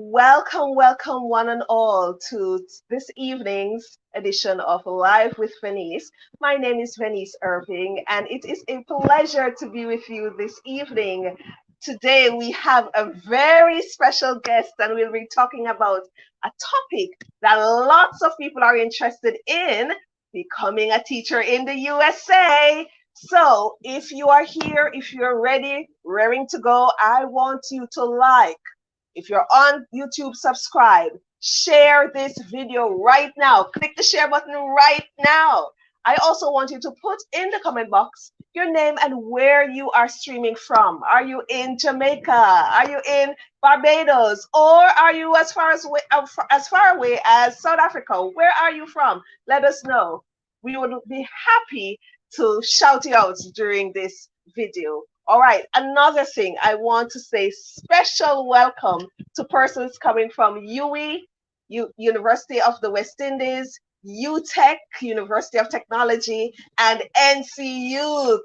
Welcome, welcome one and all to this evening's edition of Live with Venice. My name is Venice Irving, and it is a pleasure to be with you this evening. Today we have a very special guest, and we'll be talking about a topic that lots of people are interested in, becoming a teacher in the USA. So if you are here, if you're ready, raring to go, I want you to like. If you're on YouTube, subscribe, share this video right now. Click the share button right now. I also want you to put in the comment box your name and where you are streaming from. Are you in Jamaica? Are you in Barbados? Or are you as far away as South Africa? Where are you from? Let us know. We would be happy to shout you out during this video. All right, another thing I want to say, special welcome to persons coming from UWI, University of the West Indies, UTech, University of Technology, and NCU,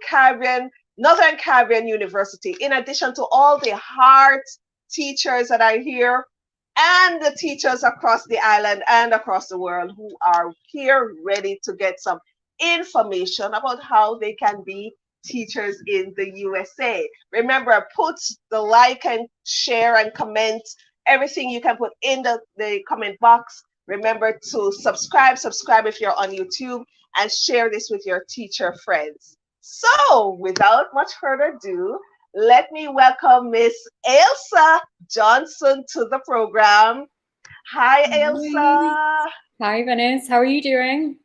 Northern Caribbean University, in addition to all the heart teachers that are here and the teachers across the island and across the world who are here ready to get some information about how they can be teachers in the USA. Remember, put the like and share and comment, everything you can put in the comment box. Remember to subscribe if you're on YouTube, and share this with your teacher friends. So without much further ado, let me welcome Miss Ailsa Johnson to the program. Hi, Ailsa. Hi, Venice. How are you doing?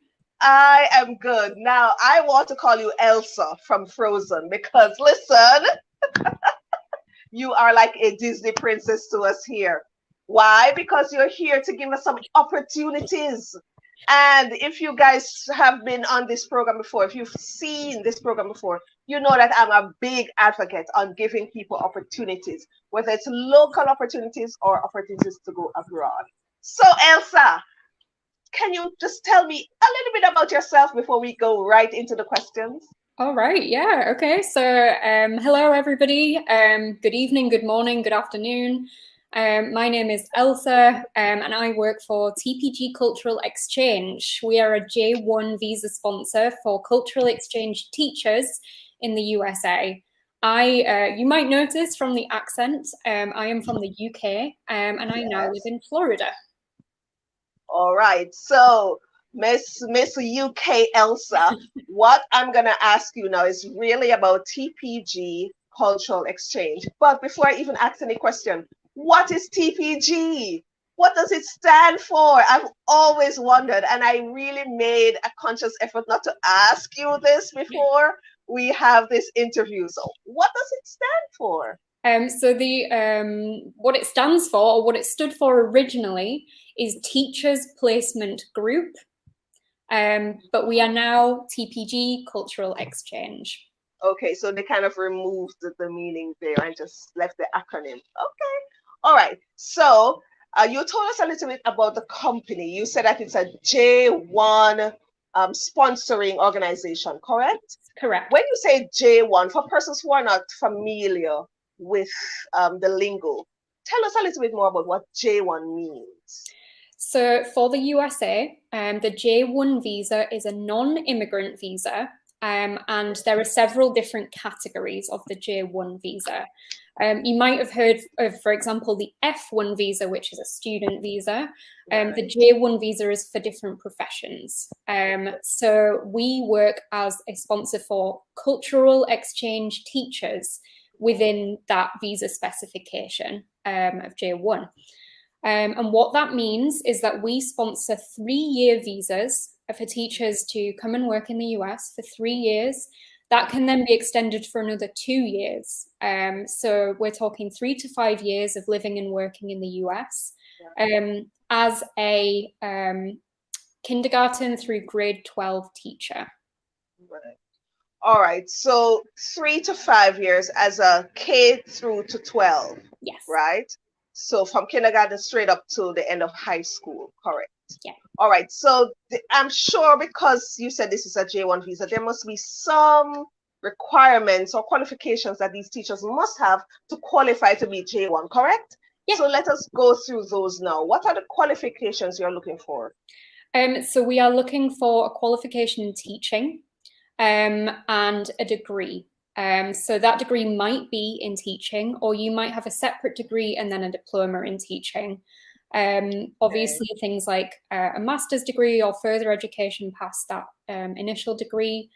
I am good. Now, I want to call you Elsa from Frozen because, listen, you are like a Disney princess to us here. Why? Because you're here to give us some opportunities. And if you guys have been on this program before, if you've seen this program before, you know that I'm a big advocate on giving people opportunities, whether it's local opportunities or opportunities to go abroad. So, Elsa, can you just tell me a little bit about yourself before we go right into the questions? All right. Yeah. Okay. So, hello, everybody. Good evening, good morning, good afternoon. My name is Ailsa, and I work for TPG Cultural Exchange. We are a J1 visa sponsor for cultural exchange teachers in the USA. You might notice from the accent, I am from the UK, and I now live in Florida. All right, so Miss UK Elsa, what I'm gonna ask you now is really about TPG Cultural Exchange. But before I even ask any question, what is TPG? What does it stand for? I've always wondered, and I really made a conscious effort not to ask you this before we have this interview. So what does it stand for? So what it stands for, or what it stood for originally, is Teachers Placement Group, but we are now TPG Cultural Exchange. Okay, so they kind of removed the meaning there and just left the acronym. Okay, all right. So you told us a little bit about the company. You said that it's a J1 sponsoring organization, correct? Correct. When you say J1, for persons who are not familiar with the lingo, tell us a little bit more about what J1 means. So for the USA, the J1 visa is a non-immigrant visa, and there are several different categories of the J1 visa. You might have heard of, for example, the F1 visa, which is a student visa. Right. The J1 visa is for different professions. So we work as a sponsor for cultural exchange teachers within that visa specification of J1. And what that means is that we sponsor 3-year visas for teachers to come and work in the US for 3 years. That can then be extended for another 2 years. So we're talking 3 to 5 years of living and working in the US as a kindergarten through grade 12 teacher. Right. All right, so 3 to 5 years as a K through to 12. Yes. Right? So from kindergarten straight up to the end of high school, correct? Yeah. All right, so I'm sure because you said this is a J1 visa, there must be some requirements or qualifications that these teachers must have to qualify to be J1, correct? Yeah. So let us go through those now. What are the qualifications you're looking for? So we are looking for a qualification in teaching and a degree. So that degree might be in teaching, or you might have a separate degree and then a diploma in teaching. Obviously, things like a master's degree or further education past that initial degree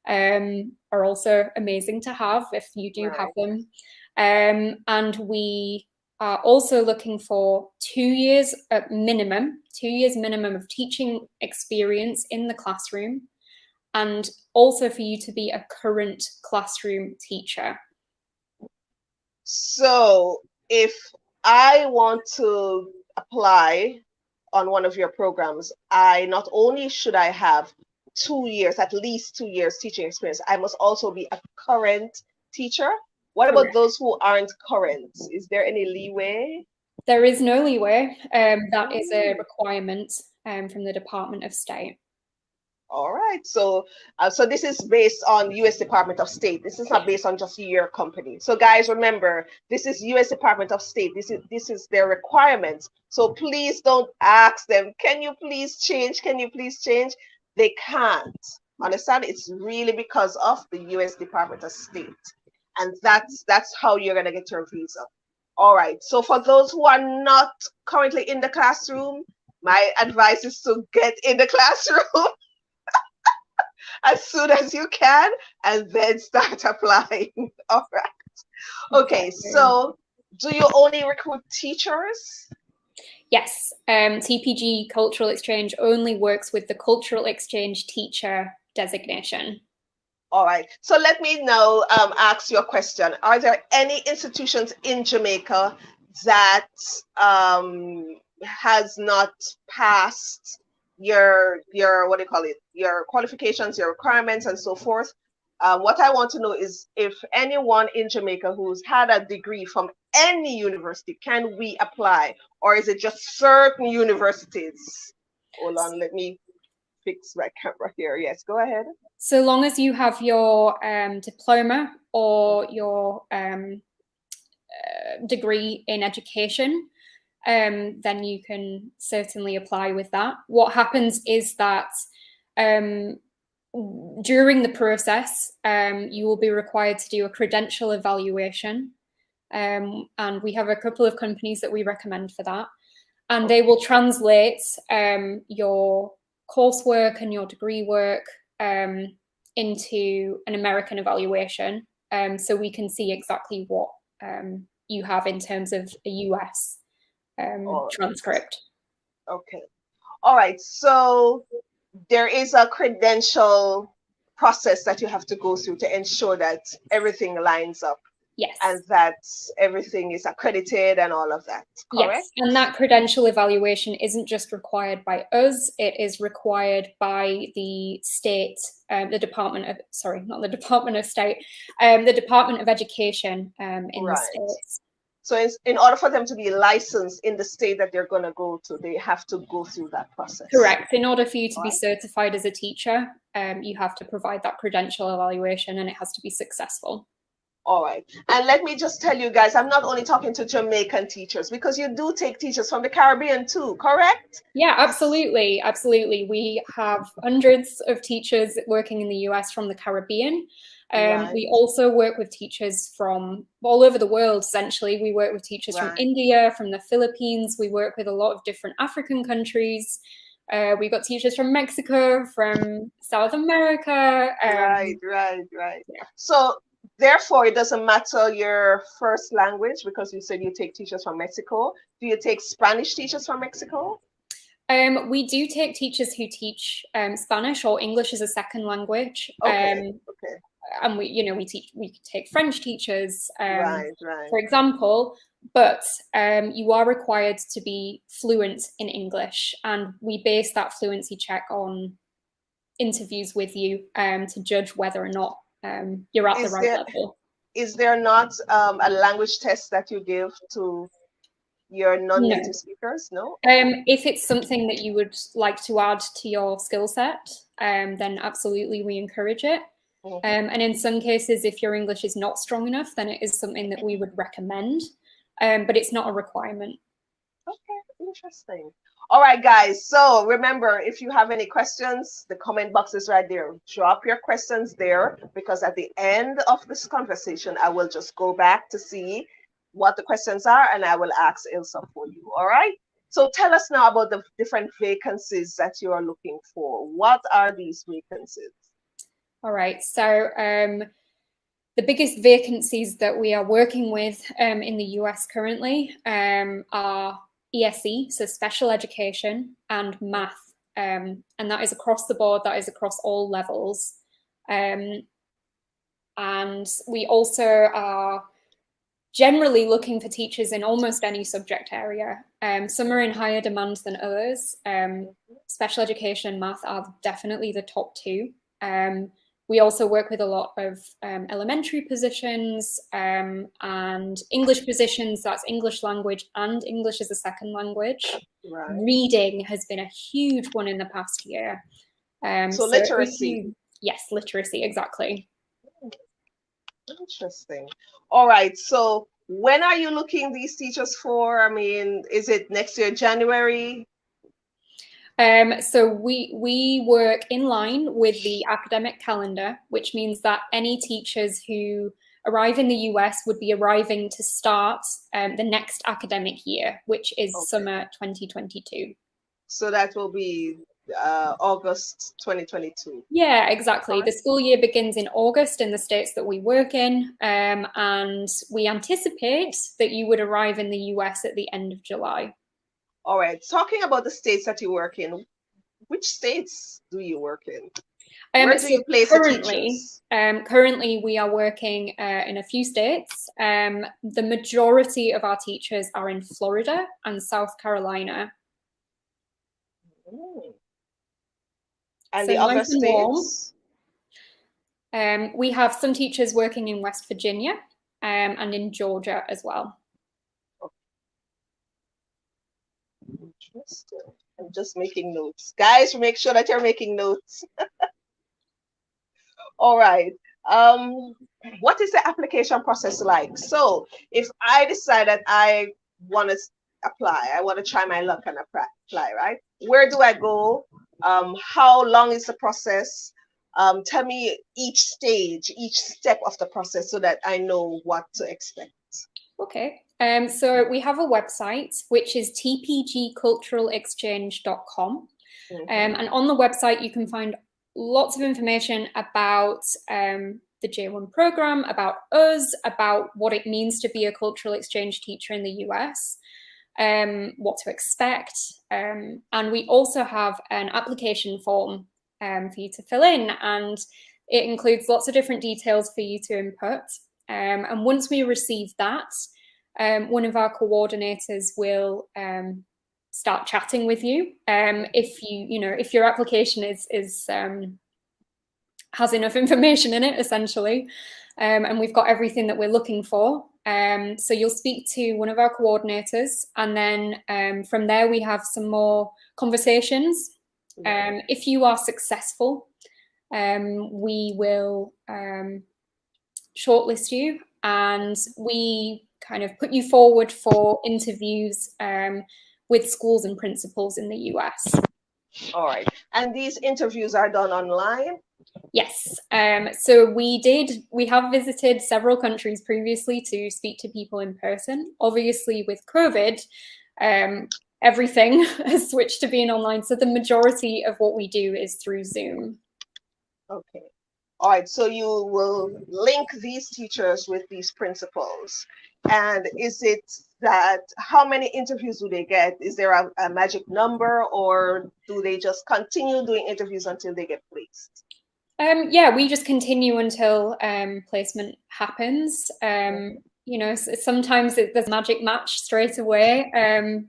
are also amazing to have if you do have them. And we are also looking for 2 years minimum of teaching experience in the classroom, and also for you to be a current classroom teacher. So if I want to apply on one of your programs, I not only should I have 2 years, at least 2 years teaching experience, I must also be a current teacher. What Correct. about those who aren't current? Is there any leeway? There is no leeway. That is a requirement from the Department of State. All right. So this is based on U.S. Department of State. This is not based on just your company. So guys, remember, this is U.S. Department of State. This is their requirements. So please don't ask them, can you please change? Can you please change? They can't. Understand? It's really because of the U.S. Department of State. And that's how you're going to get your visa. All right. So for those who are not currently in the classroom, my advice is to get in the classroom as soon as you can, and then start applying. All right. Okay, so do you only recruit teachers? Yes. TPG Cultural Exchange only works with the Cultural Exchange Teacher designation. All right. So let me now ask you a question. Are there any institutions in Jamaica that has not passed your what do you call it, your qualifications, your requirements, and so forth? What I want to know is if anyone in Jamaica who's had a degree from any university, can we apply, or is it just certain universities? Hold on, let me fix my camera here. Yes, go ahead. So long as you have your diploma or your degree in education, then you can certainly apply with that. What happens is that during the process, you will be required to do a credential evaluation. And we have a couple of companies that we recommend for that. And they will translate your coursework and your degree work into an American evaluation. So we can see exactly what you have in terms of a US transcript. Okay. All right. So there is a credential process that you have to go through to ensure that everything lines up. Yes. And that everything is accredited and all of that, correct? Yes, and that credential evaluation isn't just required by us, it is required by the state, the Department of, sorry, not the Department of State, the Department of Education in the States. So in order for them to be licensed in the state that they're going to go to, they have to go through that process. Correct. In order for you to be certified as a teacher, you have to provide that credential evaluation and it has to be successful. All right. And let me just tell you guys, I'm not only talking to Jamaican teachers, because you do take teachers from the Caribbean too, correct? Yeah, absolutely. Absolutely. We have hundreds of teachers working in the US from the Caribbean. We also work with teachers from all over the world, essentially. We work with teachers from India, from the Philippines. We work with a lot of different African countries. We've got teachers from Mexico, from South America. Right. Yeah. So therefore, it doesn't matter your first language, because you said you take teachers from Mexico. Do you take Spanish teachers from Mexico? We do take teachers who teach Spanish or English as a second language. Okay. And we take French teachers, right. for example, but you are required to be fluent in English, and we base that fluency check on interviews with you to judge whether or not you're at the right level. Is there not a language test that you give to your non-native speakers? No? If it's something that you would like to add to your skill set, then absolutely we encourage it. And in some cases, if your English is not strong enough, then it is something that we would recommend. but it's not a requirement. Okay, interesting. All right, guys. So remember, if you have any questions, the comment box is right there. Drop your questions there, because at the end of this conversation, I will just go back to see what the questions are, and I will ask Ailsa for you. All right. So tell us now about the different vacancies that you are looking for. What are these vacancies? All right. So the biggest vacancies that we are working with in the US currently are ESE, so special education, and math. And that is across the board, that is across all levels. And we also are generally looking for teachers in almost any subject area. Some are in higher demand than others. Special education and math are definitely the top two. We also work with a lot of elementary positions and English positions. That's English language and English as a second language. Right. Reading has been a huge one in the past year. So literacy. Yes, literacy, exactly. Interesting. All right. So when are you looking these teachers for? I mean, is it next year, January? So we work in line with the academic calendar, which means that any teachers who arrive in the US would be arriving to start the next academic year, which is summer 2022. So that will be August 2022. Yeah, exactly. The school year begins in August in the states that we work in, and we anticipate that you would arrive in the US at the end of July. All right. Talking about the states that you work in, which states do you work in? Where do you place the teachers? Currently, we are working in a few states. The majority of our teachers are in Florida and South Carolina. And so the other states? We have some teachers working in West Virginia and in Georgia as well. Interesting. I'm just making notes. Guys, make sure that you're making notes. All right. What is the application process like? So if I decide that I want to apply, I want to try my luck and apply, right? Where do I go? How long is the process? Tell me each stage, each step of the process so that I know what to expect. Okay. So we have a website, which is tpgculturalexchange.com. And on the website, you can find lots of information about the J1 program, about us, about what it means to be a cultural exchange teacher in the US, what to expect. And we also have an application form for you to fill in, and it includes lots of different details for you to input. And once we receive that, one of our coordinators will start chatting with you. If your application has enough information in it, essentially, and we've got everything that we're looking for. So you'll speak to one of our coordinators, and then from there we have some more conversations. If you are successful, we will shortlist you, and we kind of put you forward for interviews with schools and principals in the US. All right. And these interviews are done online? Yes. So we have visited several countries previously to speak to people in person. Obviously, with COVID, everything has switched to being online. So the majority of what we do is through Zoom. Okay. All right. So you will link these teachers with these principals. And is it that how many interviews do they get? Is there a magic number, or do they just continue doing interviews until they get placed? Yeah, we just continue until placement happens. Sometimes there's a magic match straight away, but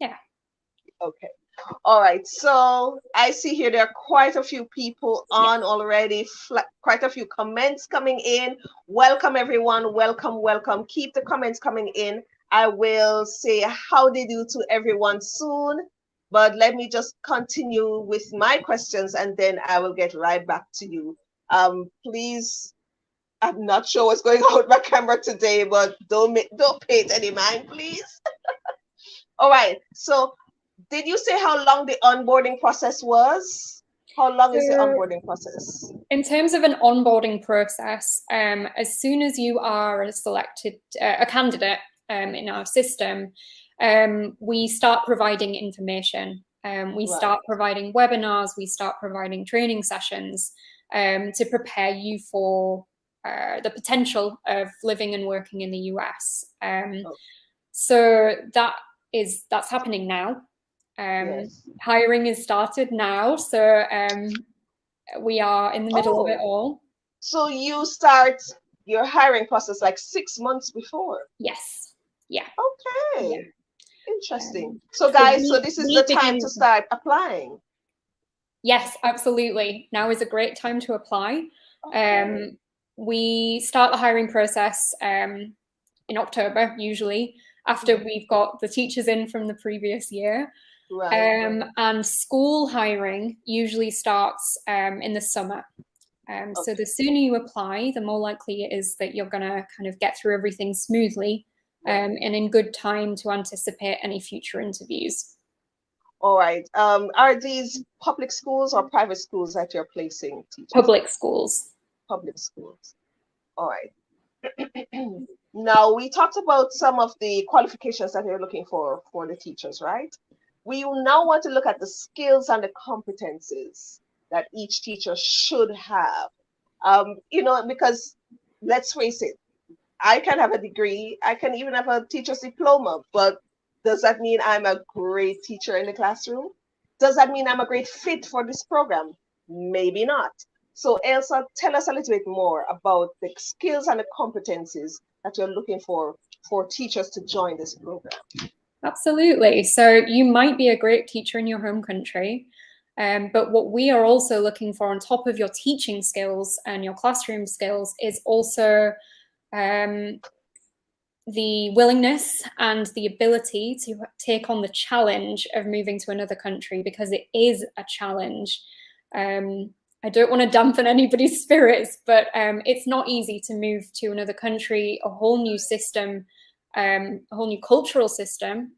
yeah. Okay. All right. So I see here there are quite a few people on already, quite a few comments coming in. Welcome, everyone. Welcome, welcome. Keep the comments coming in. I will say how they do to everyone soon. But let me just continue with my questions, and then I will get right back to you. Please I'm not sure what's going on with my camera today, but don't pay it any mind, please. All right. So, did you say how long the onboarding process was? How long is the So onboarding process? in terms of an onboarding process, as soon as you are a candidate in our system, we start providing information. We start providing webinars, we start providing training sessions to prepare you for the potential of living and working in the US. So that's happening now. Yes. Hiring is started now, so we are in the middle of it all. So you start your hiring process like 6 months before? Yes. Yeah. Okay. Yeah. Interesting. So guys, so this is the time to start applying. Yes, absolutely. Now is a great time to apply. Okay. We start the hiring process in October, usually, after we've got the teachers in from the previous year. Right. And school hiring usually starts in the summer. So the sooner you apply, the more likely it is that you're going to kind of get through everything smoothly and in good time to anticipate any future interviews. All right. Are these public schools or private schools that you're placing teachers? Public schools. Public schools. All right. Now, we talked about some of the qualifications that you're looking for the teachers, right? We now want to look at the skills and the competencies that each teacher should have. Because let's face it, I can have a degree, I can even have a teacher's diploma, but does that mean I'm a great teacher in the classroom? Does that mean I'm a great fit for this program? Maybe not. So Ailsa, tell us a little bit more about the skills and the competencies that you're looking for teachers to join this program. Absolutely. So you might be a great teacher in your home country, but what we are also looking for on top of your teaching skills and your classroom skills is also the willingness and the ability to take on the challenge of moving to another country, because it is a challenge. I don't want to dampen anybody's spirits, but it's not easy to move to another country, a whole new system, a whole new cultural system,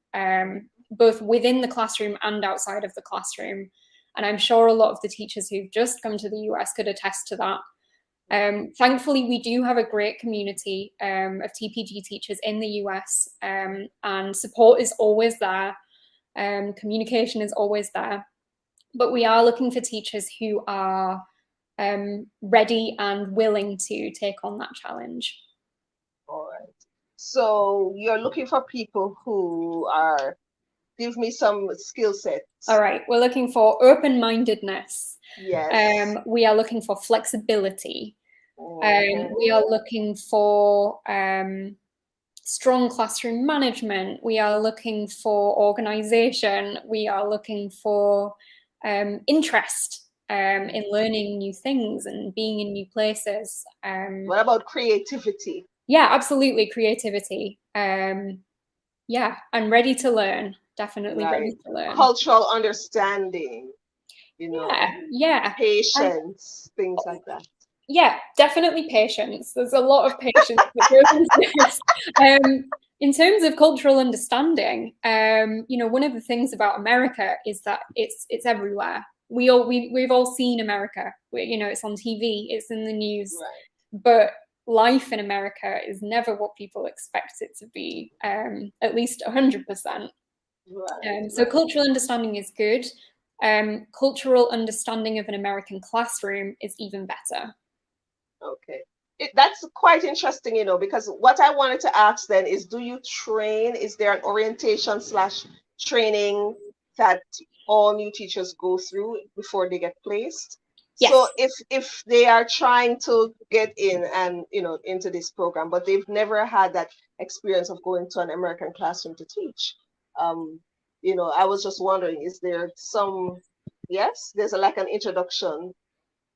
both within the classroom and outside of the classroom. And I'm sure a lot of the teachers who've just come to the US could attest to that. Thankfully, we do have a great community of TPG teachers in the US, and support is always there. Communication is always there. But we are looking for teachers who are ready and willing to take on that challenge. All right. So you're looking for people who are, give me some skill sets. All right. We're looking for open-mindedness. Yes. We are looking for flexibility. We are looking for strong classroom management. We are looking for organization. We are looking for interest in learning new things and being in new places. What about creativity? Yeah, absolutely. Creativity. Yeah, I'm ready to learn. Definitely ready to learn. Cultural understanding, Yeah. Patience, things like that. Yeah, definitely patience. There's a lot of patience that goes into this. In terms of cultural understanding, one of the things about America is that it's everywhere. We've all seen America. It's on TV, it's in the news, but life in America is never what people expect it to be. At least 100%. So cultural understanding is good. Cultural understanding of an American classroom is even better. Okay. That's quite interesting, because what I wanted to ask then is, do you train? Is there an orientation / training that all new teachers go through before they get placed? Yes. So if they are trying to get in and, into this program, but they've never had that experience of going to an American classroom to teach, I was just wondering, is there there's like an introduction.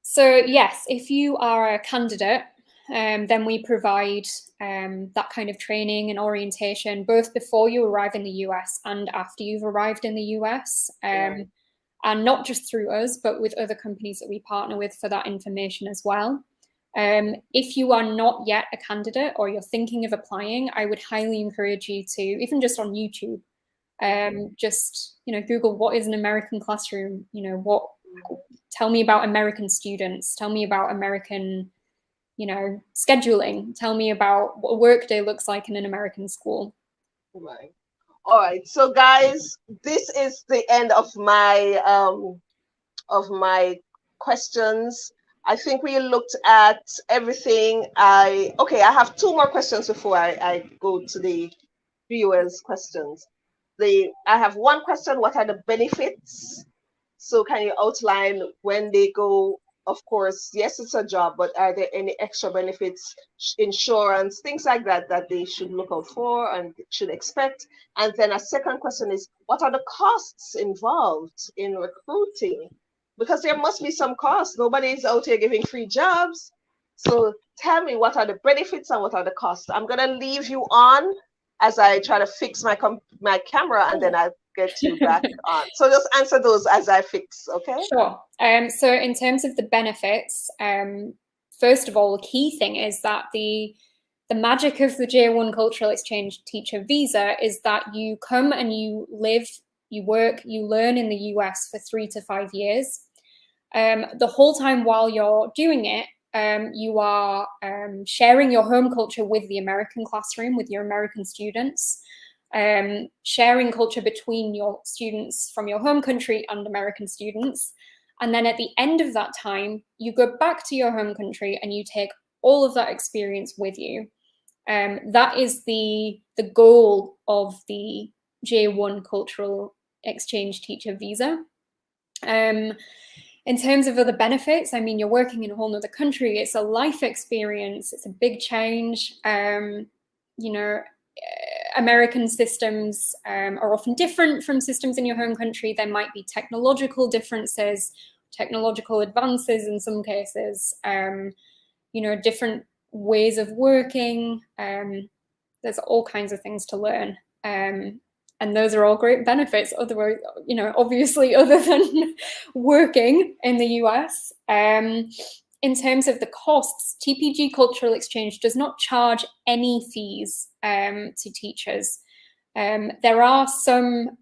So yes, if you are a candidate, then we provide that kind of training and orientation both before you arrive in the US and after you've arrived in the US, and not just through us, but with other companies that we partner with for that information as well. If you are not yet a candidate or you're thinking of applying, I would highly encourage you to, even just on YouTube, just, Google what is an American classroom, tell me about American students, tell me about American, scheduling, tell me about what a workday looks like in an American school. Right. All right. So guys, this is the end of my questions. I think we looked at everything. I have two more questions before I go to the viewers' questions. I have one question: what are the benefits? So can you outline when they go? Of course, yes, it's a job, but are there any extra benefits, insurance, things like that that they should look out for and should expect? And then a second question is, what are the costs involved in recruiting? Because there must be some costs. Nobody is out here giving free jobs. So tell me, what are the benefits and what are the costs? I'm going to leave you on as I try to fix my camera, and then I'll get you back on. So just answer those as I fix, okay? Sure. So in terms of the benefits, first of all, the key thing is that the magic of the J1 Cultural Exchange Teacher Visa is that you come and you live, you work, you learn in the US for 3 to 5 years. The whole time while you're doing it, you are sharing your home culture with the American classroom, with your American students, sharing culture between your students from your home country and American students. And then at the end of that time, you go back to your home country and you take all of that experience with you. That is the goal of the J1 Cultural Exchange Teacher Visa. In terms of other benefits, I mean, you're working in a whole other country. It's a life experience. It's a big change. American systems are often different from systems in your home country. There might be technological differences, technological advances in some cases, different ways of working. There's all kinds of things to learn. And those are all great benefits, otherwise, obviously, other than working in the US. In terms of the costs, TPG Cultural Exchange does not charge any fees to teachers. There are some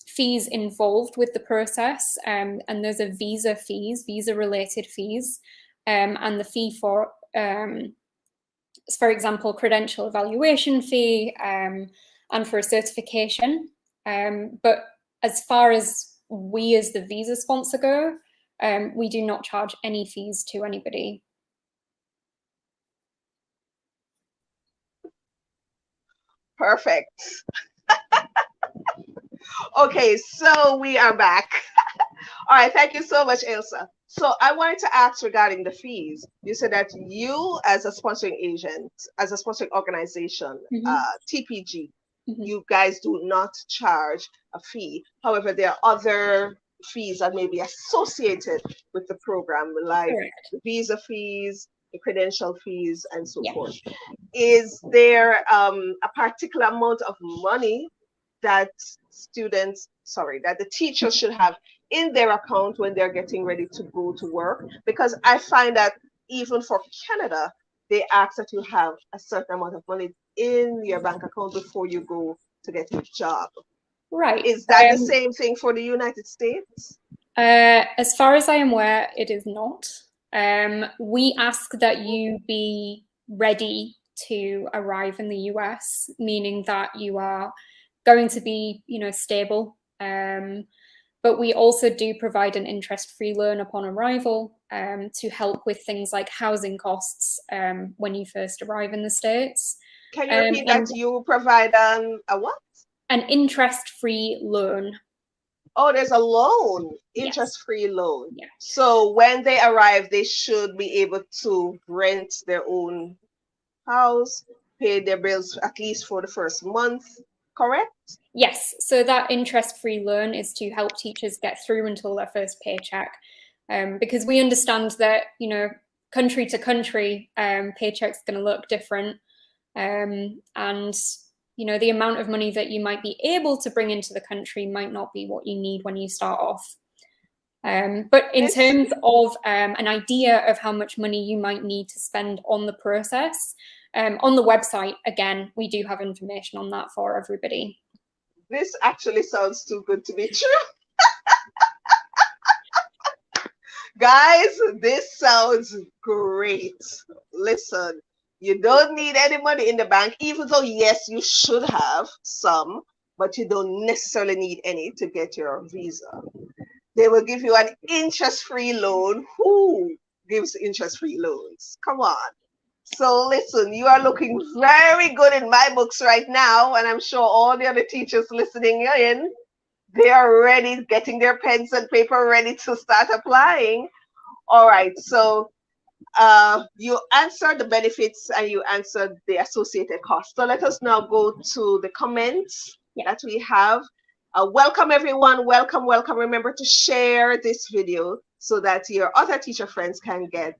fees involved with the process, and those are visa fees, visa-related fees, and the fee for example, Credential Evaluation fee, and for a certification. But as far as we as the visa sponsor go, we do not charge any fees to anybody. Perfect. Okay, so we are back. All right, thank you so much, Ailsa. So I wanted to ask regarding the fees. You said that you, as a sponsoring agent, as a sponsoring organization, TPG, you guys do not charge a fee. However, there are other fees that may be associated with the program, like the visa fees, the credential fees, and so forth. Is there a particular amount of money that the teachers should have in their account when they're getting ready to go to work? Because I find that even for Canada, they ask that you have a certain amount of money in your bank account before you go to get a job. Right. Is that the same thing for the United States? As far as I am aware, it is not. We ask that you be ready to arrive in the US, meaning that you are going to be, stable. But we also do provide an interest-free loan upon arrival to help with things like housing costs when you first arrive in the States. Can you repeat that? You provide a what? An interest-free loan. Oh, there's a loan, interest-free loan. Yeah. So when they arrive, they should be able to rent their own house, pay their bills at least for the first month, correct? Yes. So that interest-free loan is to help teachers get through until their first paycheck. Because we understand that, country to country, paycheck's going to look different. And the amount of money that you might be able to bring into the country might not be what you need when you start off. But in terms of an idea of how much money you might need to spend on the process, on the website, again, we do have information on that for everybody. This actually sounds too good to be true. Guys, this sounds great. Listen, you don't need any money in the bank, even though, yes, you should have some, but you don't necessarily need any to get your visa. They will give you an interest-free loan. Who gives interest-free loans? Come on. So listen, you are looking very good in my books right now, and I'm sure all the other teachers listening in, they are ready, getting their pens and paper ready to start applying. All right, so you answered the benefits and you answered the associated costs. So let us now go to the comments that we have. Welcome everyone, welcome, welcome. Remember to share this video so that your other teacher friends can get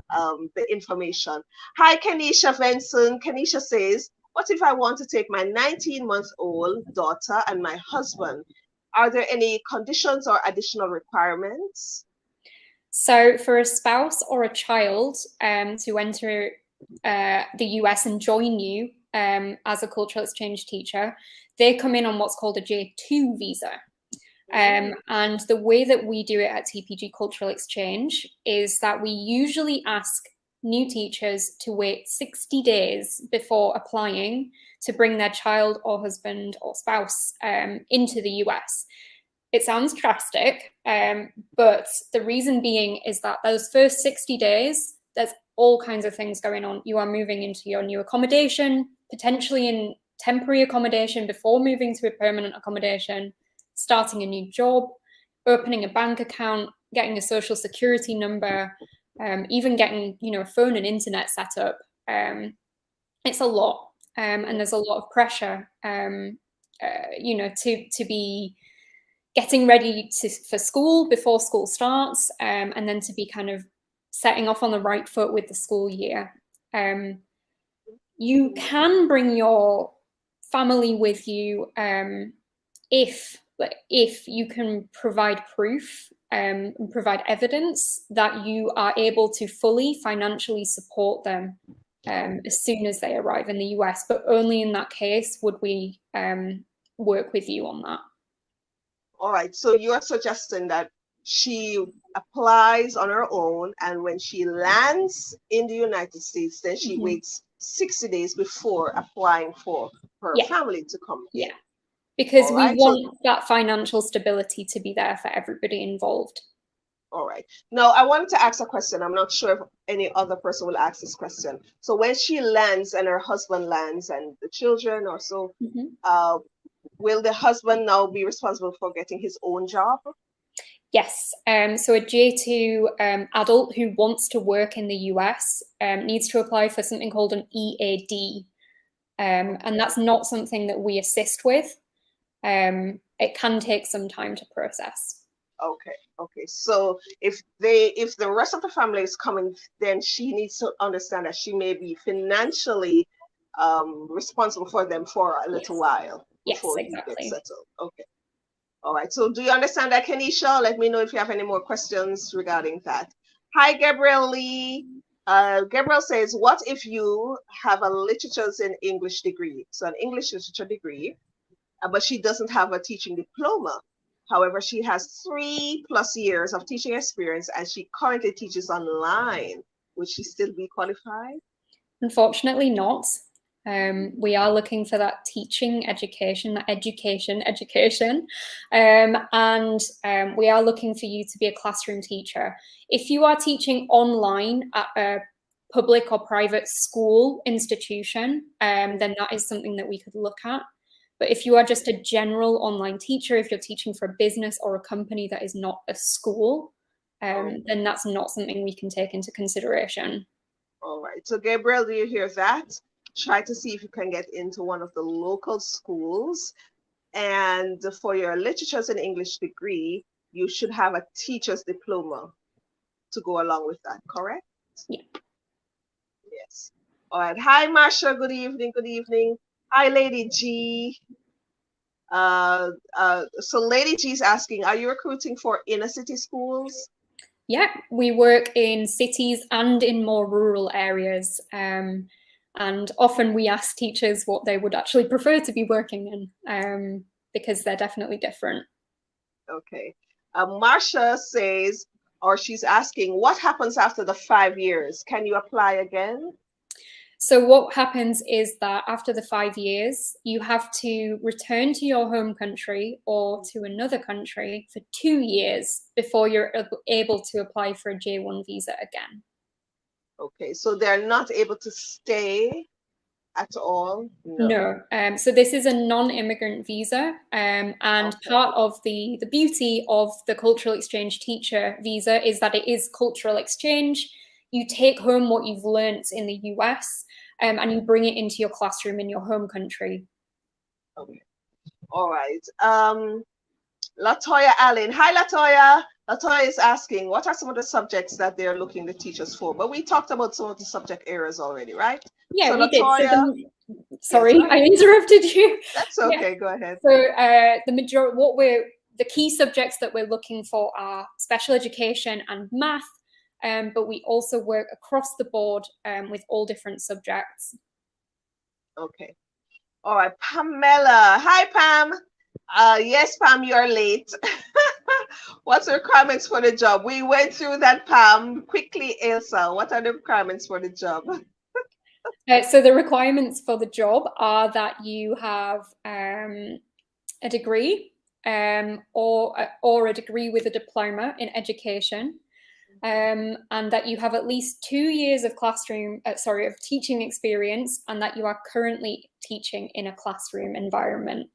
the information. Hi, Kenisha Benson. Kenisha says, what if I want to take my 19-month-old daughter and my husband? Are there any conditions or additional requirements? So for a spouse or a child to enter the US and join you as a cultural exchange teacher, they come in on what's called a J2 visa. And the way that we do it at TPG Cultural Exchange is that we usually ask new teachers to wait 60 days before applying to bring their child or husband or spouse into the US. It sounds drastic, but the reason being is that those first 60 days, there's all kinds of things going on. You are moving into your new accommodation, potentially in temporary accommodation before moving to a permanent accommodation, starting a new job, opening a bank account, getting a social security number, even getting, a phone and internet set up. It's a lot, and there's a lot of pressure, to be getting ready for school before school starts, and then to be kind of setting off on the right foot with the school year. You can bring your family with you if you can provide proof and provide evidence that you are able to fully financially support them as soon as they arrive in the US, but only in that case would we work with you on that. All right, so you're suggesting that she applies on her own, and when she lands in the United States, then she waits 60 days before applying for her family to come in. Yeah, because we want that financial stability to be there for everybody involved. All right. Now, I wanted to ask a question. I'm not sure if any other person will ask this question. So when she lands and her husband lands and the children or so, will the husband now be responsible for getting his own job? Yes. So a J2 adult who wants to work in the US needs to apply for something called an EAD. And that's not something that we assist with. It can take some time to process. Okay. So if the rest of the family is coming, then she needs to understand that she may be financially responsible for them for a little while before he gets settled. Okay. All right. So do you understand that, Kenisha? Let me know if you have any more questions regarding that. Hi, Gabrielle Lee. Gabrielle says, what if you have a literatures in English degree? So an English literature degree, but she doesn't have a teaching diploma. However, she has 3+ years of teaching experience and she currently teaches online. Would she still be qualified? Unfortunately not. We are looking for that teaching education, that education, and we are looking for you to be a classroom teacher. If you are teaching online at a public or private school institution, then that is something that we could look at. But if you are just a general online teacher, if you're teaching for a business or a company that is not a school, then that's not something we can take into consideration. All right. So Gabriel, do you hear that? Try to see if you can get into one of the local schools. And for your literatures and English degree, you should have a teacher's diploma to go along with that, correct? Yeah. Yes. All right. Hi, Marsha. Good evening. Good evening. Hi, Lady G. So Lady G is asking, are you recruiting for inner city schools? Yeah, we work in cities and in more rural areas. And often we ask teachers what they would actually prefer to be working in, because they're definitely different. Okay. Marsha says, or she's asking, what happens after the 5 years? Can you apply again? So what happens is that after the 5 years, you have to return to your home country or to another country for 2 years before you're able to apply for a J1 visa again. Okay, so they're not able to stay at all? No. So this is a non-immigrant visa, and Okay. part of the beauty of the cultural exchange teacher visa is that it is cultural exchange. You take home what you've learnt in the US, and you bring it into your classroom in your home country. Okay. All right. Latoya Allen. Hi, Latoya. Latoya is asking, what are some of the subjects that they're looking the teachers for? But we talked about some of the subject areas already, right? Yeah, So we did. Latoya, Sorry, yes, I interrupted you. that's okay. Go ahead. So the key subjects that we're looking for are special education and math, but we also work across the board with all different subjects. Okay. All right, Pamela. Hi, Pam. Yes, Pam, you're late. What's the requirements for the job? We went through that, Pam. Quickly, Ailsa, what are the requirements for the job? So the requirements for the job are that you have a degree or a degree with a diploma in education, and that you have at least 2 years of of teaching experience, and that you are currently teaching in a classroom environment.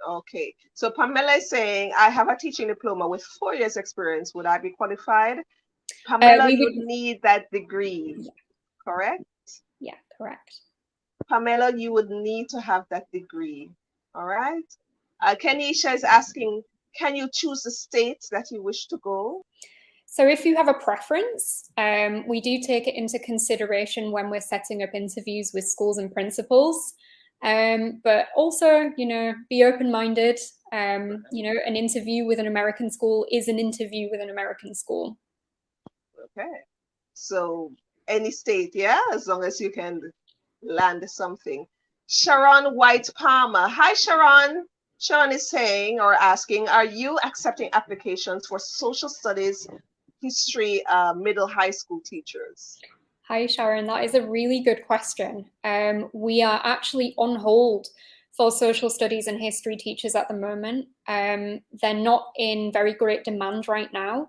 Okay, so Pamela is saying, I have a teaching diploma with 4 years experience. Would I be qualified? Pamela, you would need that degree, correct? Yeah, correct. Pamela, you would need to have that degree, all right? Kenisha is asking, can you choose the state that you wish to go? So if you have a preference, we do take it into consideration when we're setting up interviews with schools and principals. But also, be open-minded. An interview with an American school is an interview with an American school. Okay. So any state, yeah, as long as you can land something. Sharon White Palmer. Hi, Sharon. Sharon is saying or asking, are you accepting applications for social studies, history, middle high school teachers? Hi, Sharon. That is a really good question. We are actually on hold for social studies and history teachers at the moment. They're not in very great demand right now.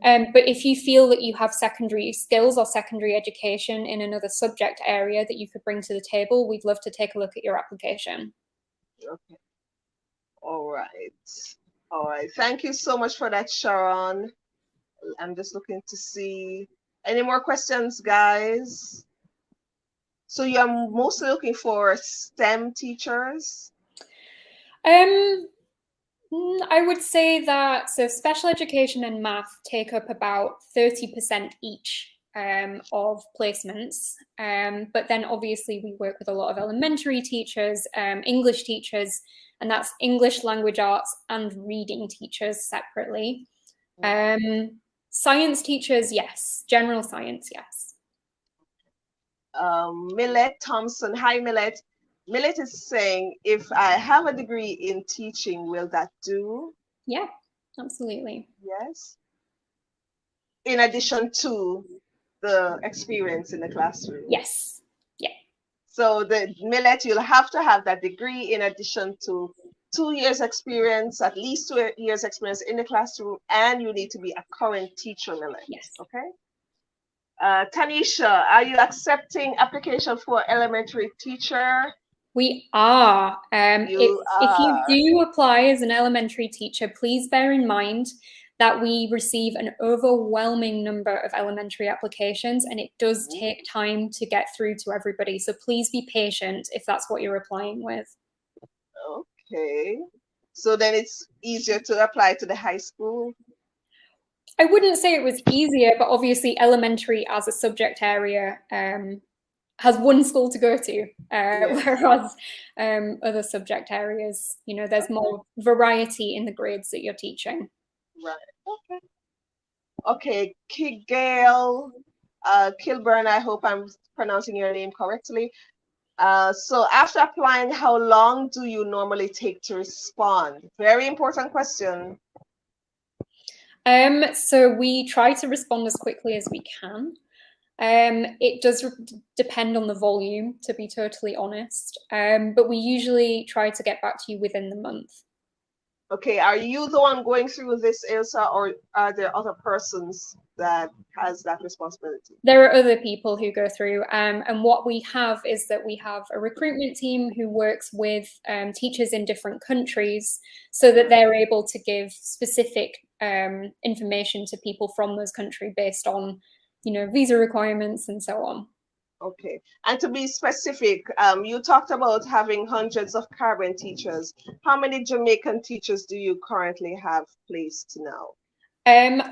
But if you feel that you have secondary skills or secondary education in another subject area that you could bring to the table, we'd love to take a look at your application. Okay. All right. All right. Thank you so much for that, Sharon. I'm just looking to see any more questions, guys. So you're mostly looking for STEM teachers? I would say that special education and math take up about 30% each of placements. But then obviously we work with a lot of elementary teachers, English teachers, and that's English language arts and reading teachers separately. Science teachers, yes. General science, yes. Millet Thompson. Hi, Millet. Millet is saying, if I have a degree in teaching, will that do? Yeah, absolutely. Yes. In addition to the experience in the classroom. Yes. Yeah. So the Millet, you'll have to have that degree in addition to 2 years experience, at least 2 years experience in the classroom, and you need to be a current teacher, Millet. Yes. Okay. Tanisha, are you accepting application for elementary teacher? We are. If you are. do apply as an elementary teacher, please bear in mind that we receive an overwhelming number of elementary applications, and it does take time to get through to everybody. So please be patient if that's what you're applying with. Okay. So then it's easier to apply to the high school? I wouldn't say it was easier, but obviously elementary as a subject area has one school to go to, Yes. whereas other subject areas, you know, there's more variety in the grades that you're teaching. Right. Okay. Gail Kilburn, I hope I'm pronouncing your name correctly. So after applying, how long do you normally take to respond? Very important question. So we try to respond as quickly as we can. It does depend on the volume, to be totally honest, but we usually try to get back to you within the month. Okay, are you the one going through this, Ailsa, or are there other persons that has that responsibility? There are other people who go through, and what we have is that we have a recruitment team who works with teachers in different countries so that they're able to give specific information to people from those countries based on, you know, visa requirements and so on. Okay, and to be specific, you talked about having hundreds of Caribbean teachers. How many Jamaican teachers do you currently have placed now?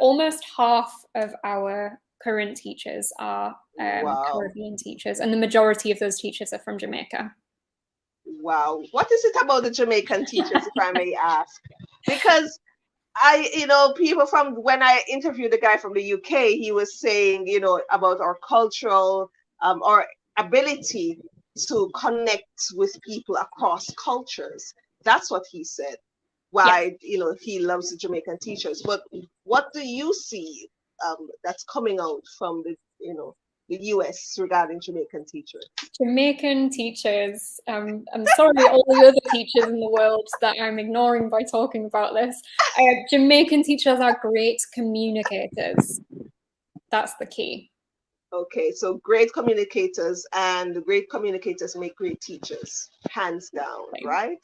Almost half of our current teachers are Wow. Caribbean teachers, and the majority of those teachers are from Jamaica. Wow. What is it about the Jamaican teachers, if I may ask? Because people from, when I interviewed the guy from the UK, he was saying, about our cultural, our ability to connect with people across cultures. That's what he said. Why, he loves the Jamaican teachers. But what do you see that's coming out from the US regarding Jamaican teachers? Jamaican teachers, I'm sorry, all the other teachers in the world that I'm ignoring by talking about this. Jamaican teachers are great communicators. That's the key. Okay, so great communicators, and great communicators make great teachers, hands down, right?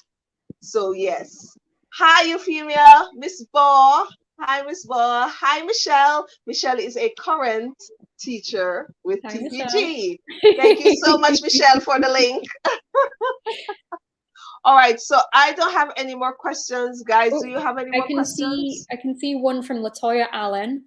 So yes. Hi, Euphemia, Miss Baugh. Hi, Miss Baugh. Hi, Michelle. Michelle is a current teacher with Hi, TPG. Thank you so much, Michelle, for the link. All right, so I don't have any more questions, guys. Do you have any more questions? I can see one from Latoya Allen.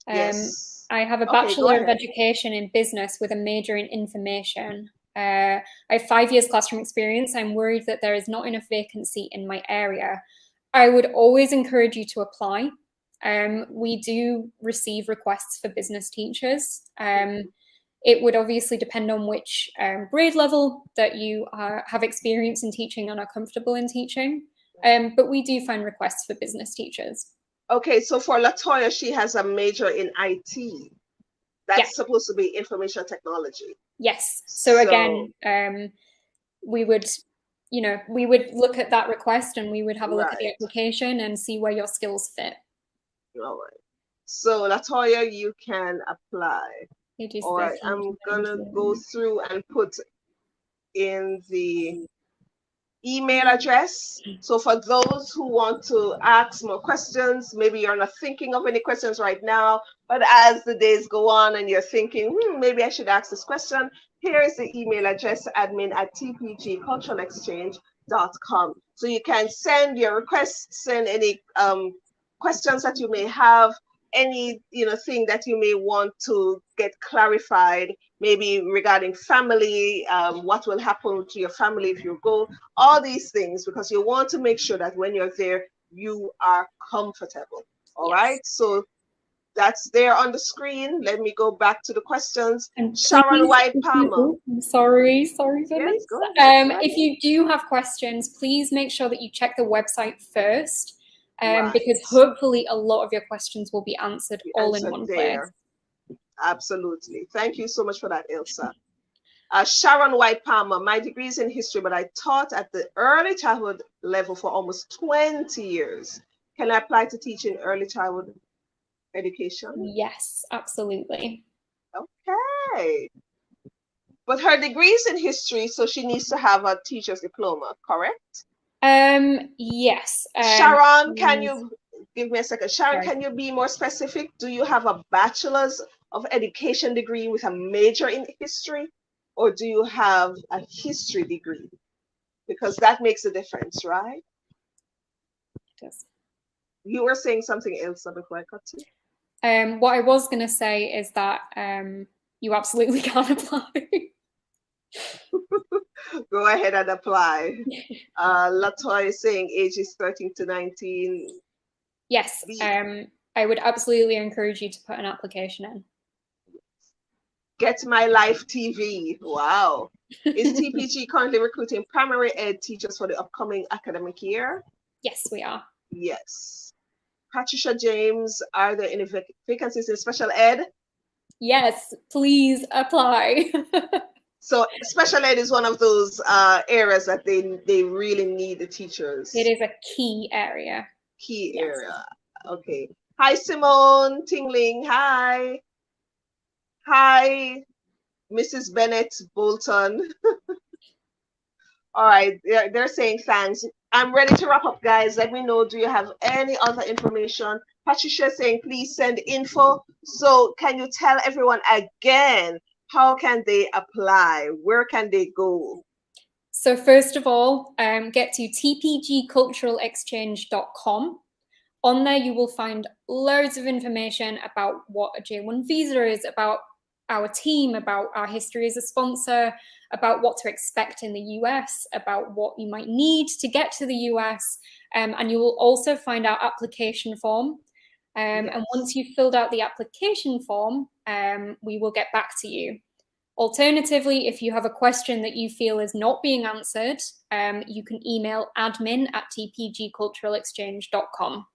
Yes. I have a Bachelor of Education in Business with a major in Information. I have 5 years classroom experience. I'm worried that there is not enough vacancy in my area. I would always encourage you to apply. We do receive requests for business teachers. It would obviously depend on which grade level that you have experience in teaching and are comfortable in teaching. But we do find requests for business teachers. Okay, so for Latoya, she has a major in IT. That's supposed to be information technology. Yes. So again, we would look at that request and we would have a look at the application and see where your skills fit. All right. So Latoya, you can apply. All right, I'm gonna go through and put in the email address. So for those who want to ask more questions, maybe you're not thinking of any questions right now, but as the days go on and you're thinking, maybe I should ask this question, here is the email address, admin@tpgculturalexchange.com. So you can send your requests, send any questions that you may have, any thing that you may want to get clarified, maybe regarding family, what will happen to your family if you go, all these things, because you want to make sure that when you're there, you are comfortable. All right. So that's there on the screen. Let me go back to the questions. And Sharon White Palmer. Sorry, Venice. Yes, if you do have questions, please make sure that you check the website first. Because hopefully a lot of your questions will be answered all in one place. Absolutely. Thank you so much for that, Ailsa. Sharon White Palmer, my degree is in history, but I taught at the early childhood level for almost 20 years. Can I apply to teach in early childhood education? Yes, absolutely. Okay. But her degree is in history, so she needs to have a teacher's diploma, correct? Yes. Sharon, can you give me a second? Sharon, can you be more specific? Do you have a bachelor's of education degree with a major in history, or do you have a history degree? Because that makes a difference, right? It does. You were saying something, Ailsa, before I cut you. What I was going to say is that you absolutely can apply. Go ahead and apply. Latoya is saying ages 13 to 19. Yes, I would absolutely encourage you to put an application in. Get My Life TV. Wow. Is TPG currently recruiting primary ed teachers for the upcoming academic year? Yes, we are. Yes. Patricia James, are there any vacancies in special ed? Yes, please apply. So special ed is one of those areas that they really need the teachers. It is a key area. Key area. Okay. Hi, Simone Tingling. Hi. Hi, Mrs. Bennett Bolton. All right. They're saying thanks. I'm ready to wrap up, guys. Let me know. Do you have any other information? Patricia saying, please send info. So can you tell everyone again, how can they apply? Where can they go? So first of all, get to tpgculturalexchange.com. On there, you will find loads of information about what a J1 visa is, about our team, about our history as a sponsor, about what to expect in the US, about what you might need to get to the US. And you will also find our application form. Yes. And once you've filled out the application form, we will get back to you. Alternatively, if you have a question that you feel is not being answered, you can email admin@tpgculturalexchange.com.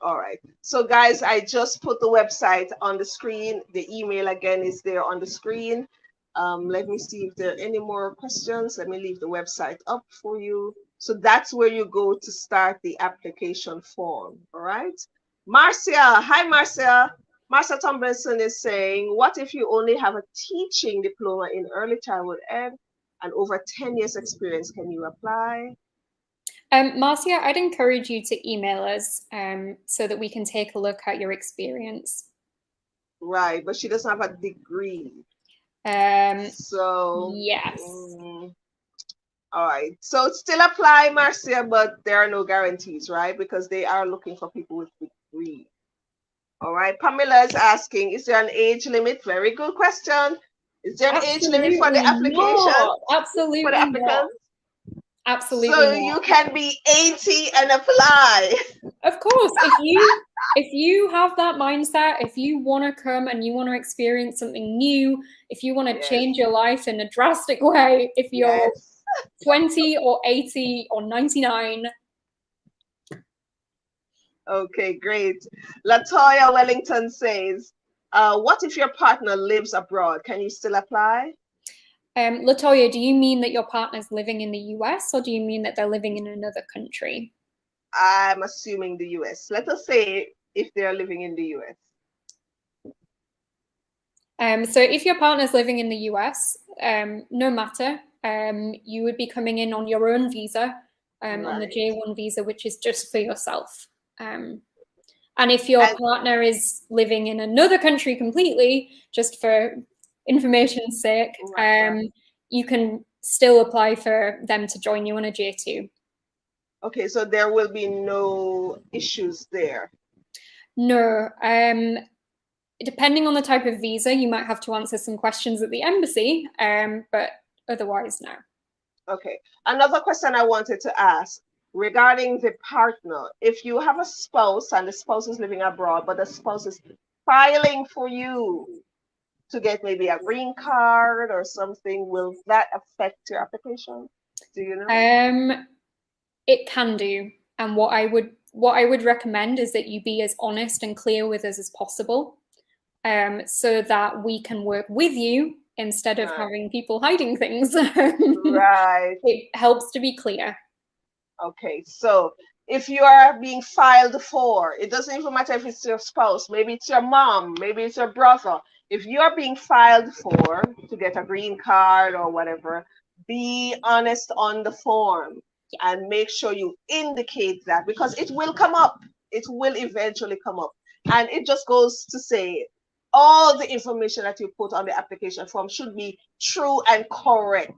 All right. So guys, I just put the website on the screen. The email again is there on the screen. Let me see if there are any more questions. Let me leave the website up for you. So that's where you go to start the application form. All right. Marcia. Hi, Marcia. Marcia Tomlinson is saying, what if you only have a teaching diploma in early childhood ed and over 10 years experience? Can you apply? Marcia, I'd encourage you to email us so that we can take a look at your experience. Right, but she doesn't have a degree. So yes. All right. So still apply, Marcia, but there are no guarantees, right? Because they are looking for people with degree. All right. Pamela is asking, is there an age limit? Very good question. Is there an age limit for the application? Not. Absolutely for the applicants? not. Absolutely so not. you can be 80 and apply. Of course, if you have that mindset, if you want to come and you want to experience something new, if you want to change your life in a drastic way, if you're 20 or 80 or 99. Okay, great. Latoya Wellington says, what if your partner lives abroad? Can you still apply? Latoya, do you mean that your partner's living in the US or do you mean that they're living in another country? I'm assuming the US. Let us say if they're living in the US. So if your partner's living in the US, no matter, you would be coming in on your own visa, on the J1 visa, which is just for yourself. And if your partner is living in another country completely, just for information's sake, you can still apply for them to join you on a J2. Okay, so there will be no issues there. No. Depending on the type of visa, you might have to answer some questions at the embassy, but otherwise, no. Okay. Another question I wanted to ask regarding the partner. If you have a spouse and the spouse is living abroad, but the spouse is filing for you to get maybe a green card or something, will that affect your application? Do you know? It can do. And what I would recommend is that you be as honest and clear with us as possible, so that we can work with you instead of having people hiding things. Right. It helps to be clear. Okay, so if you are being filed for, it doesn't even matter if it's your spouse, maybe it's your mom, maybe it's your brother. If you are being filed for to get a green card or whatever, be honest on the form and make sure you indicate that, because it will come up. It will eventually come up. And it just goes to say all the information that you put on the application form should be true and correct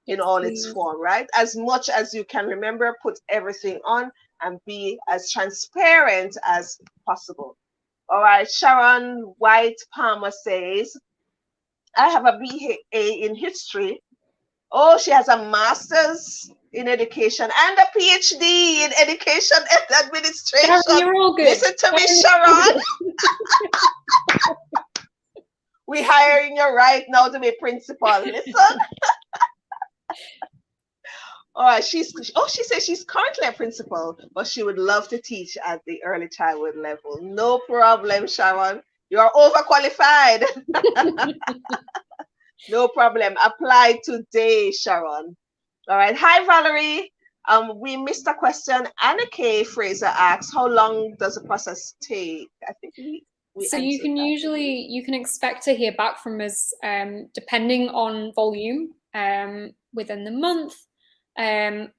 in all its form, right? As much as you can remember, put everything on and be as transparent as possible. All right, Sharon White Palmer says, I have a BA in history. Oh, she has a master's in education and a PhD in education and Sharon, administration. you're all good. Listen to me, Sharon. We're hiring you right now to be principal. Listen. All right, she says she's currently a principal, but she would love to teach at the early childhood level. No problem, Sharon. You're overqualified. No problem. Apply today, Sharon. All right. Hi, Valerie. We missed a question. Anna K. Fraser asks, how long does the process take? I think we So you can you can expect to hear back from us depending on volume within the month. And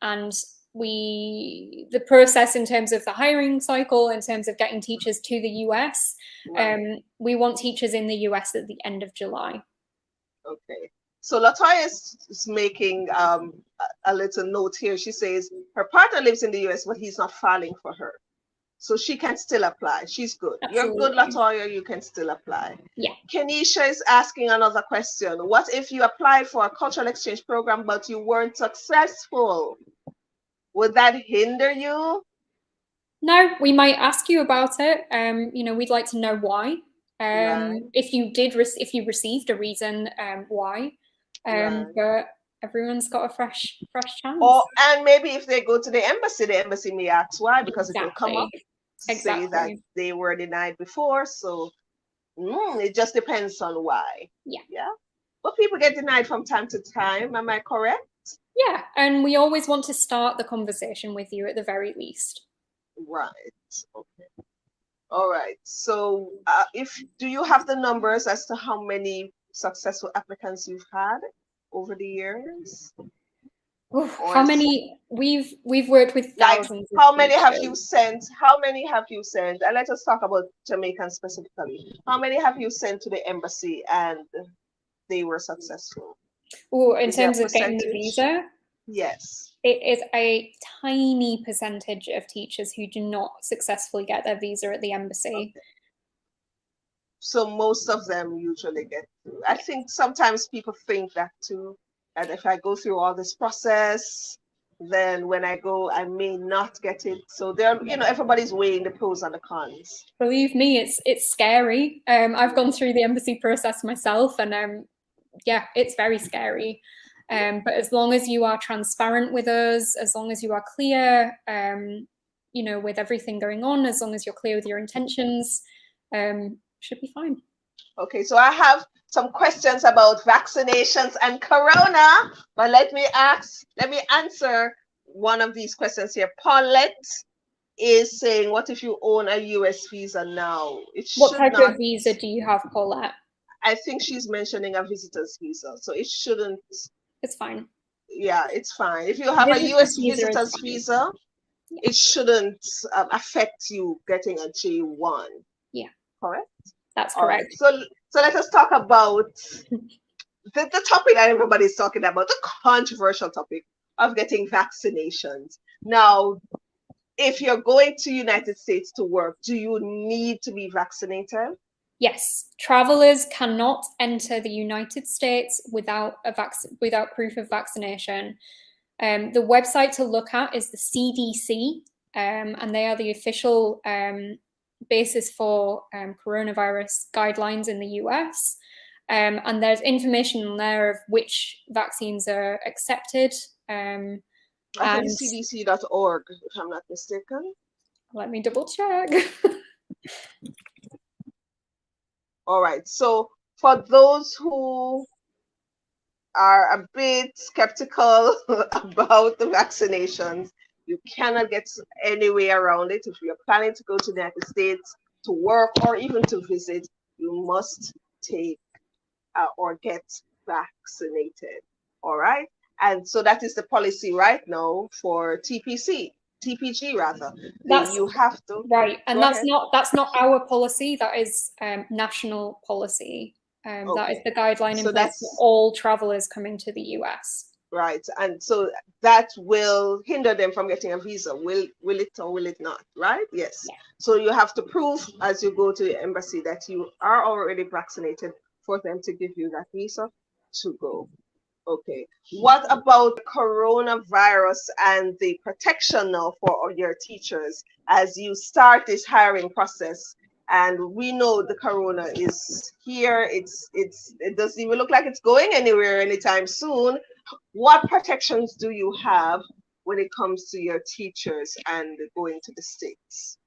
the process in terms of the hiring cycle, in terms of getting teachers to the US, right. We want teachers in the US at the end of July. Okay. So Latoya is making a little note here. She says her partner lives in the US, but he's not filing for her. So she can still apply. She's good. Absolutely. You're good, Latoya. You can still apply. Yeah. Kenisha is asking another question. What if you applied for a cultural exchange program, but you weren't successful? Would that hinder you? No, we might ask you about it. You know, we'd like to know why. Right. If you received a reason, why? Right. But everyone's got a fresh chance. Or and maybe if they go to the embassy may ask why, because exactly. It will come up. Exactly. Say that they were denied before, so it just depends on why. Yeah. Yeah. But people get denied from time to time. Am I correct? Yeah, and we always want to start the conversation with you at the very least. Right. Okay. All right. So, do you have the numbers as to how many successful applicants you've had over the years? How many we've worked with thousands. Like, how many have you sent? How many have you sent? And let us talk about Jamaican specifically. How many have you sent to the embassy and they were successful? Oh, in terms of getting the visa? Yes. It is a tiny percentage of teachers who do not successfully get their visa at the embassy. Okay. So most of them usually get through. I think sometimes people think that too. And if I go through all this process, then when I go, I may not get it. So there, everybody's weighing the pros and the cons. Believe me, it's scary. I've gone through the embassy process myself, and yeah, it's very scary. But as long as you are transparent with us, as long as you are clear, with everything going on, as long as you're clear with your intentions, should be fine. Okay, so I have some questions about vaccinations and corona, but let me answer one of these questions here. Paulette is saying, what if you own a US visa now? What type of visa do you have, Paulette? I think she's mentioning a visitor's visa, so it shouldn't. It's fine. Yeah, it's fine. If you have a US visitor's visa, yeah. It shouldn't affect you getting a J1. Yeah. Correct? That's correct. Right. So let us talk about the topic that everybody's talking about, the controversial topic of getting vaccinations. Now, if you're going to United States to work, do you need to be vaccinated? Yes, travelers cannot enter the United States without without proof of vaccination. The website to look at is the CDC, and they are the official basis for coronavirus guidelines in the US. And there's information there of which vaccines are accepted. I think it's cdc.org, if I'm not mistaken. Let me double check. All right. So for those who are a bit skeptical about the vaccinations, you cannot get any way around it. If you're planning to go to the United States to work or even to visit, you must take or get vaccinated. All right. And so that is the policy right now for TPG rather. You have to. Right. And that's not our policy. That is national policy. Okay. That is the guideline in place for all travelers coming to the US. Right. And so that will hinder them from getting a visa. Will it or will it not? Right? Yes. Yeah. So you have to prove as you go to the embassy that you are already vaccinated for them to give you that visa to go. Okay. What about coronavirus and the protection now for your teachers as you start this hiring process? And we know the corona is here. It doesn't even look like it's going anywhere anytime soon. What protections do you have when it comes to your teachers and going to the States?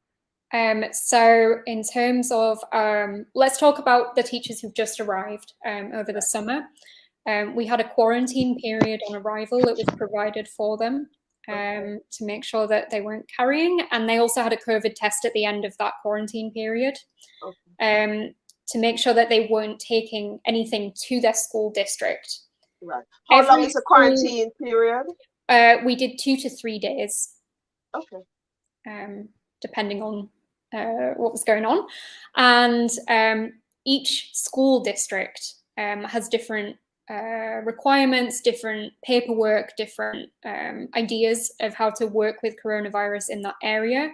So in terms of, let's talk about the teachers who've just arrived over the summer. We had a quarantine period on arrival that was provided for them to make sure that they weren't carrying. And they also had a COVID test at the end of that quarantine period to make sure that they weren't taking anything to their school district. Right. How long is the quarantine period? We did 2 to 3 days. Okay. Depending on what was going on. And each school district has different requirements, different paperwork, different ideas of how to work with coronavirus in that area.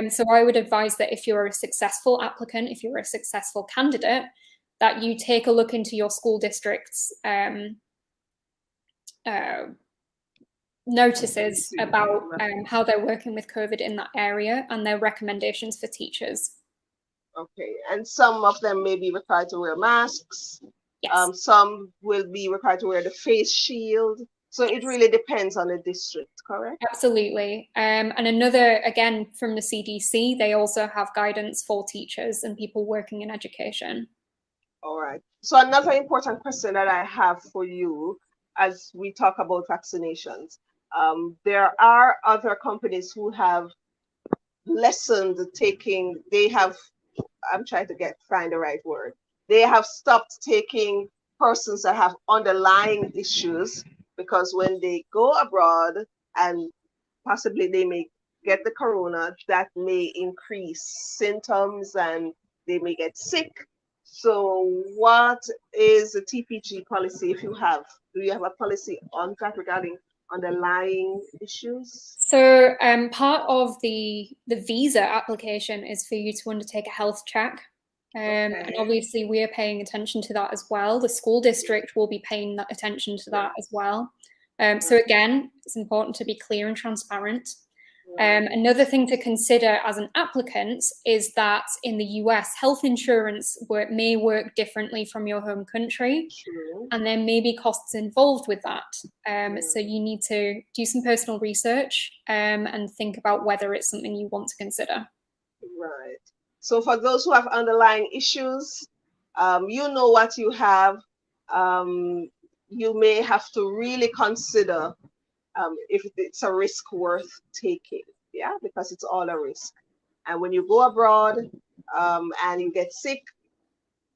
So I would advise that if you're a successful applicant, if you're a successful candidate, that you take a look into your school district's notices about how they're working with COVID in that area and their recommendations for teachers. Okay, and some of them may be required to wear masks. Yes. Some will be required to wear the face shield. So it really depends on the district, correct? Absolutely. And another, again, from the CDC, they also have guidance for teachers and people working in education. All right. So another important question that I have for you as we talk about vaccinations, there are other companies who have lessened taking, I'm trying to find the right word. They have stopped taking persons that have underlying issues because when they go abroad and possibly they may get the corona, that may increase symptoms and they may get sick. So what is the TPG policy if you have? Do you have a policy on that regarding underlying issues? So part of the visa application is for you to undertake a health check. And obviously we are paying attention to that as well. The school district will be paying that attention to that as well. So again, it's important to be clear and transparent. Another thing to consider as an applicant is that in the US, health insurance may work differently from your home country, and there may be costs involved with that. So you need to do some personal research and think about whether it's something you want to consider. Right. So for those who have underlying issues, you know what you have. You may have to really consider if it's a risk worth taking, yeah, because it's all a risk. And when you go abroad and you get sick,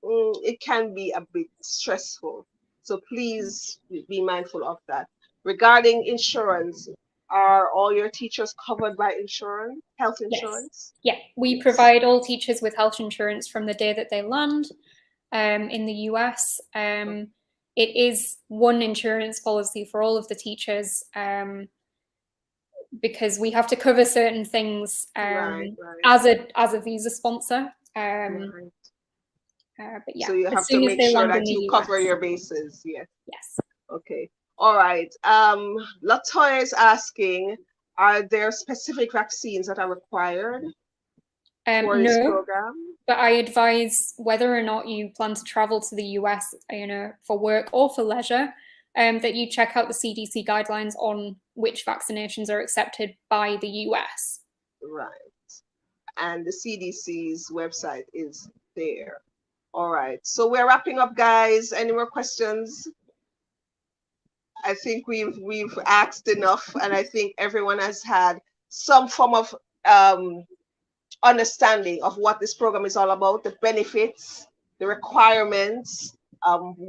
it can be a bit stressful. So please be mindful of that. Regarding insurance, are all your teachers covered by insurance, health insurance? Yes. Yeah, we provide all teachers with health insurance from the day that they land in the US. It is one insurance policy for all of the teachers because we have to cover certain things as a visa sponsor. But yeah, so you have to make sure that you cover your bases. Yes. Yes. Okay. All right. Latoya is asking, are there specific vaccines that are required for this program? But I advise whether or not you plan to travel to the US, for work or for leisure, that you check out the CDC guidelines on which vaccinations are accepted by the US. Right. And the CDC's website is there. All right. So we're wrapping up, guys. Any more questions? I think we've asked enough, and I think everyone has had some form of understanding of what this program is all about, the benefits, the requirements,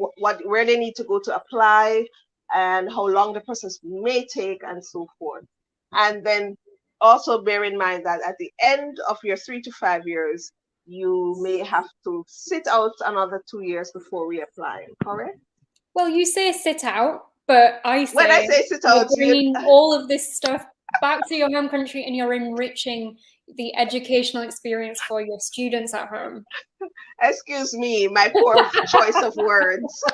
where they need to go to apply, and how long the process may take, and so forth. And then also bear in mind that at the end of your 3 to 5 years, you may have to sit out another 2 years before reapplying, correct? Well, you say sit out, but when I say sit out, bringing all of this stuff back to your home country and you're enriching the educational experience for your students at home. Excuse me, my poor choice of words.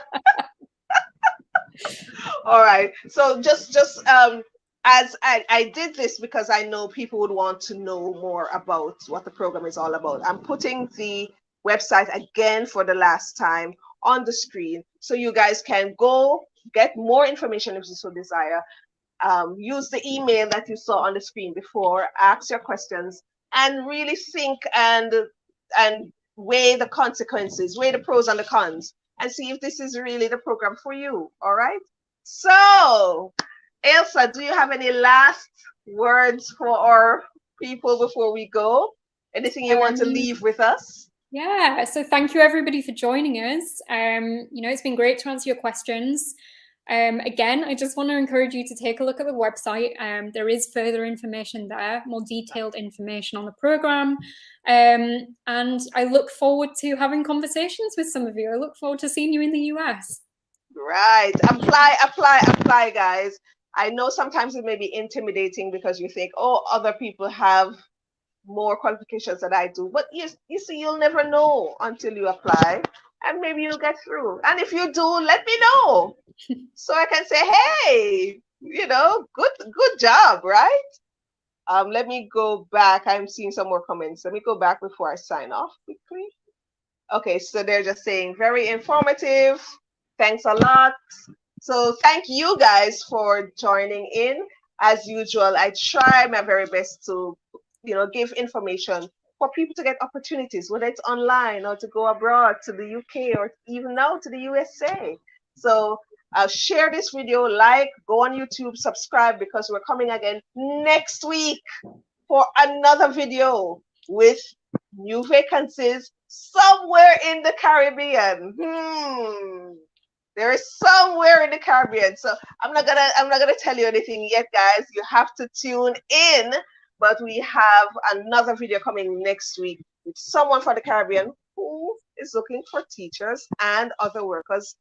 All right. So as I did this because I know people would want to know more about what the program is all about. I'm putting the website again for the last time on the screen so you guys can go get more information if you so desire. Use the email that you saw on the screen before, ask your questions, and really think and weigh the consequences, weigh the pros and the cons, and see if this is really the program for you. All right. So, Ailsa, do you have any last words for our people before we go? Anything you want to leave with us? Yeah, so thank you everybody for joining us. It's been great to answer your questions. Again, I just want to encourage you to take a look at the website. There is further information there, more detailed information on the program. And I look forward to having conversations with some of you. I look forward to seeing you in the US. Right. Apply, guys. I know sometimes it may be intimidating because you think, oh, other people have more qualifications than I do. But you see, you'll never know until you apply, and maybe you'll get through. And if you do, let me know so I can say, hey, good job, right? Let me go back. I'm seeing some more comments. Let me go back before I sign off quickly. Okay, so they're just saying very informative. Thanks a lot. So thank you guys for joining in. As usual, I try my very best to, give information for people to get opportunities, whether it's online or to go abroad to the UK or even now to the USA. So share this video, go on YouTube, subscribe, because we're coming again next week for another video with new vacancies somewhere in the Caribbean. There is somewhere in the Caribbean. So I'm not gonna tell you anything yet, guys. You have to tune in. But we have another video coming next week with someone from the Caribbean who is looking for teachers and other workers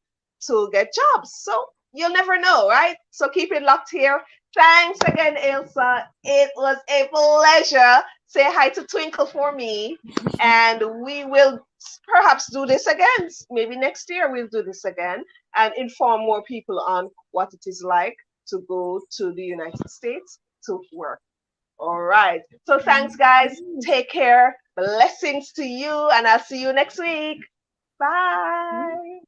to get jobs. So you'll never know, right? So keep it locked here. Thanks again, Ailsa. It was a pleasure. Say hi to Twinkle for me. And we will perhaps do this again. Maybe next year we'll do this again and inform more people on what it is like to go to the United States to work. All right. So thanks, guys. Take care. Blessings to you. And I'll see you next week. Bye.